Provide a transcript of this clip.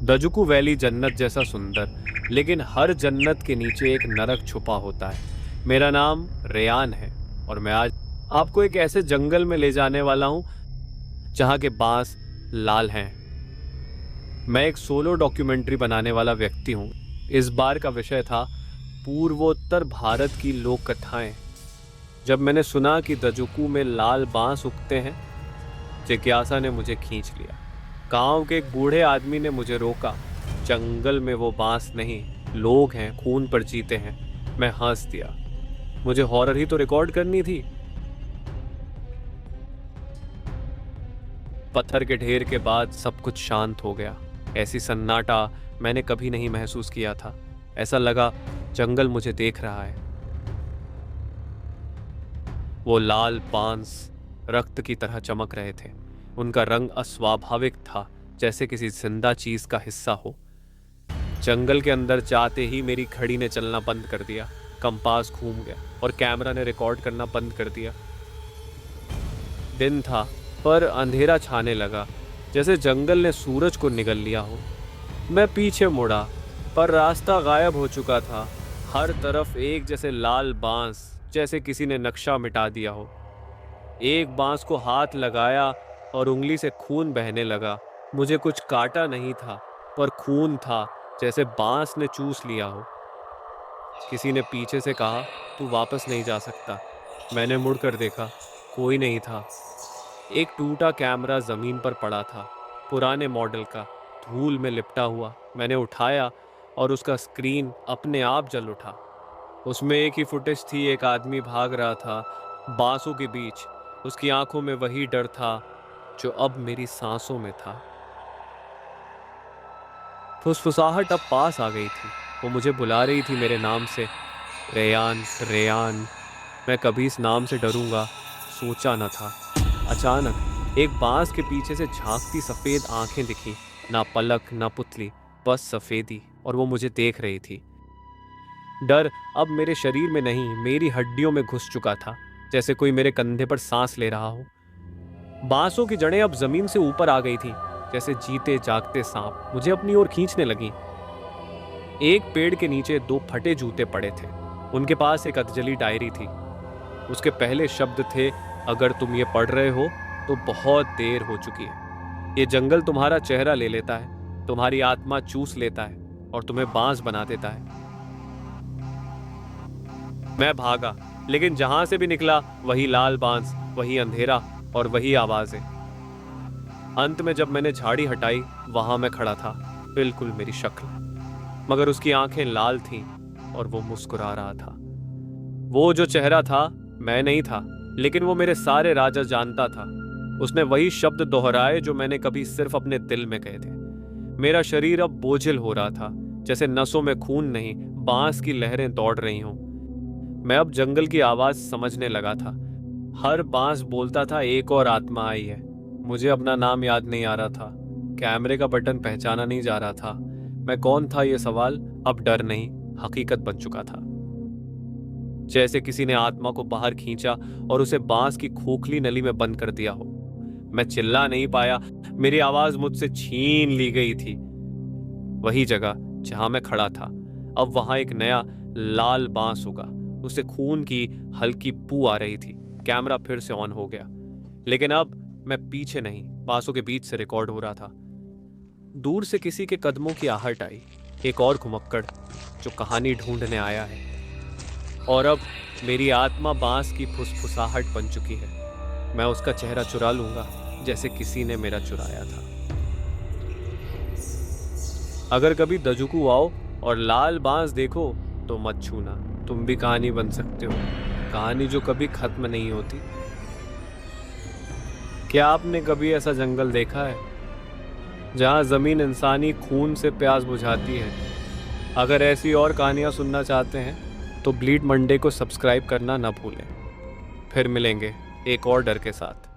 दजुकू valley जन्नत जैसा सुंदर, लेकिन हर जन्नत के नीचे एक नरक छुपा होता है। मेरा नाम रेयान है और मैं आज आपको एक ऐसे जंगल में ले जाने वाला हूं जहां के बांस लाल हैं। मैं एक सोलो डॉक्यूमेंट्री बनाने वाला व्यक्ति हूं। इस बार का विषय था पूर्वोत्तर भारत की लोक कथाएं। जब मैंने सुना कि दजुकू में लाल बांस उगते हैं, जिज्ञासा ने मुझे खींच लिया। गांव के एक बूढ़े आदमी ने मुझे रोका। जंगल में वो बांस नहीं, लोग हैं, खून पर जीते हैं। मैं हंस दिया। मुझे हॉरर ही तो रिकॉर्ड करनी थी। पत्थर के ढेर के बाद सब कुछ शांत हो गया। ऐसी सन्नाटा मैंने कभी नहीं महसूस किया था। ऐसा लगा जंगल मुझे देख रहा है। वो लाल बांस रक्त की तरह चमक रहे थे। उनका रंग अस्वाभाविक था, जैसे किसी जिंदा चीज का हिस्सा हो। जंगल के अंदर जाते ही मेरी घड़ी ने चलना बंद कर दिया, कंपास घूम गया और कैमरा ने रिकॉर्ड करना बंद कर दिया। दिन था पर अंधेरा छाने लगा, जैसे जंगल ने सूरज को निगल लिया हो। मैं पीछे मुड़ा पर रास्ता गायब हो चुका था। हर तरफ एक जैसे लाल बांस, जैसे किसी ने नक्शा मिटा दिया हो। एक बांस को हाथ लगाया और उंगली से खून बहने लगा। मुझे कुछ काटा नहीं था, पर खून था, जैसे बांस ने चूस लिया हो। किसी ने पीछे से कहा, तू वापस नहीं जा सकता। मैंने मुड़कर देखा, कोई नहीं था। एक टूटा कैमरा जमीन पर पड़ा था, पुराने मॉडल का, धूल में लिपटा हुआ। मैंने उठाया और उसका स्क्रीन अपने आप जल उठा। उसमें एक ही फुटेज थी। एक आदमी भाग रहा था बांसों के बीच। उसकी आंखों में वही डर था जो अब मेरी सांसों में था। फुसफुसाहट अब पास आ गई थी। वो मुझे बुला रही थी मेरे नाम से, रेयान, रेयान। मैं कभी इस नाम से डरूंगा सोचा न था। अचानक एक बांस के पीछे से झांकती सफेद आंखें दिखी। ना पलक ना पुतली, बस सफेदी, और वो मुझे देख रही थी। डर अब मेरे शरीर में नहीं, मेरी हड्डियों में घुस चुका था, जैसे कोई मेरे कंधे पर सांस ले रहा हो। बांसों की जड़ें अब जमीन से ऊपर आ गई थी, जैसे जीते जागते सांप मुझे अपनी ओर खींचने लगी। एक पेड़ के नीचे दो फटे जूते पड़े थे। उनके पास एक अधजली डायरी थी। उसके पहले शब्द थे, अगर तुम ये पढ़ रहे हो तो बहुत देर हो चुकी है। ये जंगल तुम्हारा चेहरा ले लेता है, तुम्हारी आत्मा चूस लेता है और तुम्हें बांस बना देता है। मैं भागा, लेकिन जहां से भी निकला वही लाल बांस, वही अंधेरा और वही आवाजें। अंत में जब मैंने झाड़ी हटाई, वहां मैं खड़ा था, बिल्कुल मेरी शक्ल, मगर उसकी आंखें लाल थीं और वो मुस्कुरा रहा था। वो जो चेहरा था मैं नहीं था, लेकिन वो मेरे सारे राजा जानता था। उसने वही शब्द दोहराए जो मैंने कभी सिर्फ अपने दिल में कहे थे। मेरा शरीर अब बोझिल हो रहा था, जैसे नसों में खून नहीं, बांस की लहरें दौड़ रही हों। मैं अब जंगल की आवाज समझने लगा था। हर बांस बोलता था, एक और आत्मा आई है। मुझे अपना नाम याद नहीं आ रहा था, कैमरे का बटन पहचाना नहीं जा रहा था। मैं कौन था ये सवाल अब डर नहीं, हकीकत बन चुका था। जैसे किसी ने आत्मा को बाहर खींचा और उसे बांस की खोखली नली में बंद कर दिया हो। मैं चिल्ला नहीं पाया, मेरी आवाज मुझसे छीन ली गई थी। वही जगह जहां मैं खड़ा था, अब वहां एक नया लाल बांस उगा। उसे खून की हल्की बू आ रही थी। कैमरा फिर से ऑन हो गया, लेकिन अब मैं पीछे नहीं, बांसों के बीच से रिकॉर्ड हो रहा था। दूर से किसी के कदमों की आहट आई। एक और घुमक्कड़ जो कहानी ढूंढने आया है। और अब मेरी आत्मा बांस की फुसफुसाहट बन चुकी है। मैं उसका चेहरा चुरा लूंगा, जैसे किसी ने मेरा चुराया था। अगर कभी दजुकू आओ और लाल बांस देखो तो मत छूना। तुम भी कहानी बन सकते हो, कहानी जो कभी खत्म नहीं होती। क्या आपने कभी ऐसा जंगल देखा है जहां जमीन इंसानी खून से प्यास बुझाती है? अगर ऐसी और कहानियां सुनना चाहते हैं तो ब्लीड मंडे को सब्सक्राइब करना ना भूलें। फिर मिलेंगे एक और डर के साथ।